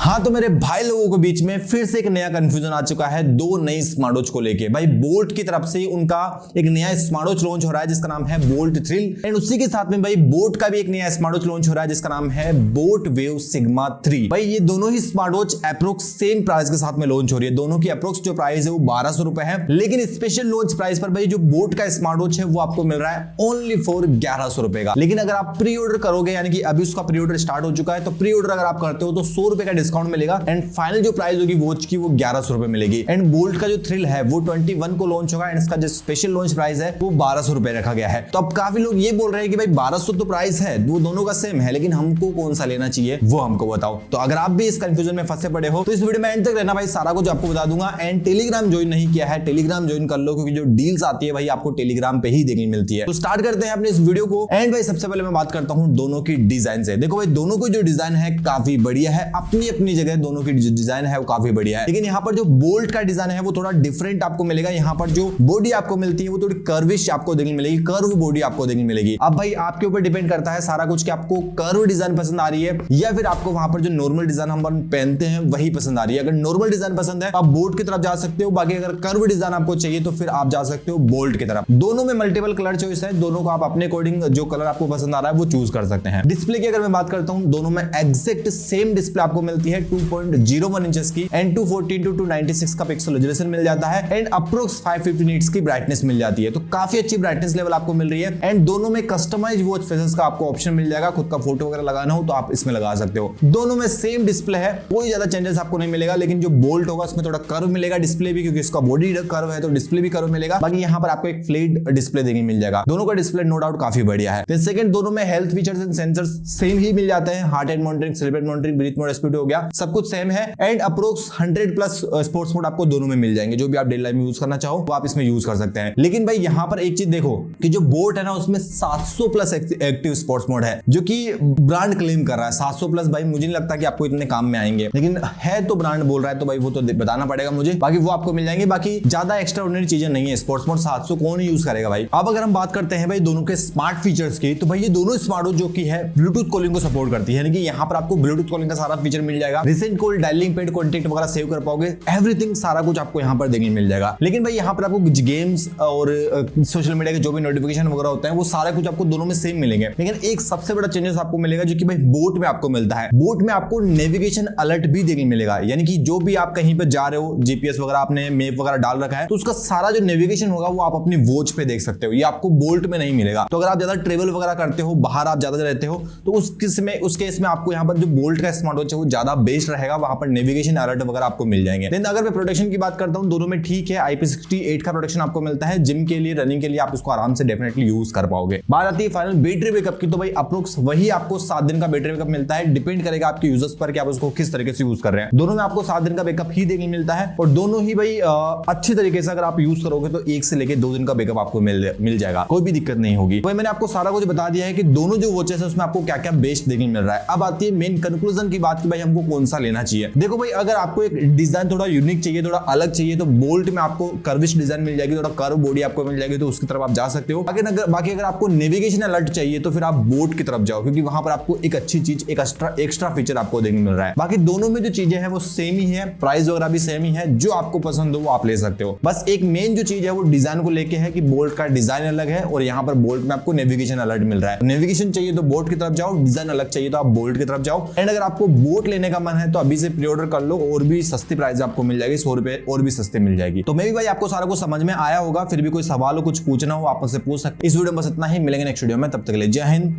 हाँ तो मेरे भाई लोगों के बीच में फिर से एक नया कंफ्यूजन आ चुका है दो नई स्मार्ट वॉच को लेके। भाई बोल्ट की तरफ से उनका एक नया स्मार्ट वॉच लॉन्च हो रहा है जिसका नाम है बोल्ट थ्रिल, एंड उसी के साथ में भाई बोट का भी एक नया स्मार्ट वॉच लॉन्च हो रहा है जिसका नाम है बोट वेव सिग्मा 3। भाई ये दोनों ही smart watch approx same price के साथ में लॉन्च हो रही है। दोनों की अप्रोक्स जो प्राइस है वो 1200 रुपए है, लेकिन स्पेशल लॉन्च प्राइस पर भाई जो बोट का स्मार्ट वॉच है वो आपको मिल रहा है ओनली फॉर 1100 रुपए का। लेकिन अगर आप प्री ऑर्डर करोगे, यानी कि अभी उसका प्री ऑर्डर स्टार्ट हो चुका है, तो प्री ऑर्डर अगर आप करते हो तो 100 रुपए का डिस्काउंट मिलेगा एंड फाइनल जो प्राइस होगी वॉच की वो 1100 रुपए मिलेगी। एंड बोल्ट का जो थ्रिल है वो 21 को लॉन्च होगा एंड इसका जो स्पेशल लॉन्च प्राइस है वो 1200 रुपए रखा गया है। तो अब काफी लोग ये बोल रहे हैं कि भाई 1200 तो प्राइस है, वो दोनों का सेम है, लेकिन हमको कौन सा लेना चाहिए वो हमको बताओ। तो अगर आप भी इस कंफ्यूजन में फंसे पड़े हो तो इस वीडियो में एंड तक रहना भाई, सारा कुछ आपको बता दूंगा। एंड टेलीग्राम ज्वाइन नहीं किया है, टेलीग्राम ज्वाइन कर लो, क्योंकि जो डील्स आती है भाई आपको टेलीग्राम पे ही देखने मिलती है। तो स्टार्ट करते हैं अपने इस वीडियो को। एंड भाई सबसे पहले मैं बात करता हूं दोनों की डिजाइन से। देखो भाई दोनों को जो डिजाइन है काफी बढ़िया है, अपनी अपनी जगह दोनों की जो डिजाइन है वो काफी बढ़िया है। लेकिन यहाँ पर जो बोल्ट का डिजाइन है वो थोड़ा डिफरेंट आपको मिलेगा। यहाँ पर जो बॉडी आपको मिलती है वो थोड़ी कर्विश आपको देखने मिलेगी, कर्व बॉडी आपको देखने मिलेगी। अब भाई आपके ऊपर डिपेंड करता है सारा कुछ कि आपको कर्व डिजाइन पसंद आ रही है या फिर आपको वहां पर जो नॉर्मल डिजाइन हम पहनते हैं वही पसंद आ रही है। अगर नॉर्मल डिजाइन पसंद है तो आप बोल्ट की तरफ जा सकते हो, बाकी अगर कर्व डिजाइन आपको चाहिए तो फिर आप जा सकते हो बोल्ट की तरफ। दोनों में मल्टीपल कलर चॉइस है, दोनों को आप अपने अकॉर्डिंग जो कलर आपको पसंद आ रहा है वो चूज कर सकते हैं। डिस्प्ले की अगर मैं बात करता हूं, दोनों में एग्जैक्ट सेम डिस्प्ले आपको मिलती है 2.01 इंचेस की एंड 240x296 का पिक्सल रेजोल्यूशन मिल जाता है एंड अप्रोक्स 550 नीट्स की ब्राइटनेस मिल जाती है। तो काफी अच्छी ब्राइटनेस लेवल आपको मिल रही है। एंड दोनों में कस्टमाइज वॉच फेसेस का आपको ऑप्शन मिल जाएगा, खुद का फोटो वगैरह लगाना हो तो आप इसमें लगा सकते हो। दोनों में सेम डिस्प्ले है, कोई ज्यादा चेंजेस आपको नहीं मिलेगा। लेकिन जो बोल्ट होगा उसमें थोड़ा कर्व मिलेगा डिस्प्ले भी, क्योंकि इसका बॉडी कर्व है तो डिस्प्ले भी कर्व मिलेगा। बाकी यहाँ पर आपको एक फ्लैट डिस्प्ले देखने मिल जाएगा। दोनों का डिस्प्ले नो डाउट काफी बढ़िया है। सेकंड, दोनों में health features and sensors same ही मिल जाते हैं। Heart rate monitoring, sleep rate monitoring, breath mode, SPT हो गया, सब कुछ सेम है। एंड अप्रोक्स 100+ स्पोर्ट्स मोड आपको दोनों में मिल जाएंगे। जो भी आप डेली लाइफ में यूज करना चाहो वो आप इसमें यूज कर सकते हैं। लेकिन भाई यहाँ पर एक चीज देखो कि जो बोट है ना उसमें 700+ एक्टिव स्पोर्ट्स मोड है, जो कि ब्रांड क्लेम कर रहा है। 700+ भाई मुझे नहीं लगता कि आपको इतने काम में आएंगे, लेकिन है तो ब्रांड बोल रहा है तो भाई वो तो बताना पड़ेगा मुझे। बाकी वो आपको मिल जाएंगे, बाकी ज्यादा एक्स्ट्रा ऑर्डिनरी चीजें नहीं है। स्पोर्ट्स मोड 700 कौन यूज करेगा भाई। अब अगर हम बात करते हैं भाई दोनों के स्मार्ट फीचर्स की, तो भाई ये दोनों स्मार्ट वॉच जो की है ब्लूटूथ कॉलिंग को सपोर्ट करती है, यानी कि यहाँ पर आपको ब्लूटूथ कॉलिंग का सारा फीचर मिल जाएगा। Recent call, dialling pad, contact वगैरह सेव कर पाओगे, एवरीथिंग सारा कुछ आपको यहाँ पर देखने मिल जाएगा। लेकिन भाई यहाँ पर आपको गेम्स और सोशल मीडिया के जो भी नोटिफिकेशन वगैरह होते हैं वो सारा कुछ आपको दोनों में सेम मिलेंगे। लेकिन एक सबसे बड़ा चेंजेस आपको मिलेगा जो कि भाई बोट में आपको मिलता है। बोट में आपको नेविगेशन अलर्ट भी देखने मिलेगा, यानी कि जो भी आप कहीं पर जा रहे हो, जीपीएस वगैरह आपने मैप वगैरह डाल रखा है तो उसका सारा जो नेविगेशन होगा वो आप अपनी वॉच पे देख सकते हो। ये आपको बोल्ट में नहीं मिलेगा। तो अगर आप ज्यादा ट्रेवल वगैरह करते हो, बाहर आप ज्यादा रहते हो, तो उस केस में आपको यहाँ पर जो बोल्ट का स्मार्ट वॉच है वो ज्यादा बेस्ट रहेगा। वहां पर नेविगेशन अलर्ट वगैरह आपको मिल जाएंगे। लेकिन अगर मैं प्रोटेक्शन की बात करता हूं, दोनों में ठीक है, IP68 का प्रोटेक्शन आपको मिलता है। जिम के लिए, रनिंग के लिए आप इसको आराम से डेफिनेटली यूज कर पाओगे। बात आती है फाइनल बैटरी बैकअप की, तो भाई अप्रोक्स वही आपको 7 दिन का बैटरी बैकअप मिलता है। डिपेंड करेगा आपके यूजर्स पर कि आप उसको किस तरीके से यूज कर रहे हैं। दोनों में आपको 7 दिन का बैकअप ही देखने मिलता है और दोनों ही भाई अच्छे तरीके से अगर आप यूज करोगे तो 1 से लेकर 2 दिन का बैकअप आपको मिल जाएगा, कोई भी दिक्कत नहीं होगी। भाई मैंने आपको सारा कुछ बता दिया है कि दोनों जो वॉचेस है उसमें आपको क्या क्या बेस्ट देखने मिल रहा है। अब आती है मेन कंक्लूजन की बात कि भाई हमको कौन सा लेना चाहिए। देखो भाई अगर आपको एक डिजाइन थोड़ा यूनिक चाहिए, थोड़ा अलग चाहिए, तो बोल्ट में आपको कर्विश डिजाइन मिल जाएगी, थोड़ा कर्व बॉडी आपको मिल जाएगी, तो उसकी तरफ आप जा सकते हो। बाकी अगर आपको नेविगेशन अलर्ट चाहिए तो फिर आप बोट की तरफ जाओ, क्योंकि वहां पर आपको एक अच्छी चीज, एक एक्स्ट्रा फीचर आपको देखने मिल रहा है। बाकी दोनों में जो चीजें हैं वो सेम ही है, प्राइस वगैरह भी सेम ही है। जो आपको पसंद हो वो आप ले सकते हो। बस एक मेन जो चीज है वो डिजाइन को लेके है कि बोल्ट का डिजाइन अलग है और यहाँ पर बोल्ट में आपको नेविगेशन अलर्ट मिल रहा है। नेविगेशन चाहिए तो बोट की तरफ जाओ, डिजाइन अलग चाहिए तो आप बोल्ट की तरफ जाओ। एंड अगर आपको बोट लेने का मन है तो अभी से प्री ऑर्डर कर लो, और भी सस्ती प्राइस आपको मिल जाएगी, 100 रुपए और भी सस्ते मिल जाएगी। तो मैं भी भाई आपको सारा कुछ समझ में आया होगा। फिर भी कोई सवाल हो, कुछ पूछना हो, आप मुझसे पूछ सकते। इस वीडियो में बस इतना ही, मिलेंगे नेक्स्ट वीडियो में, तब तक के लिए जय हिंद,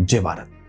जय भारत।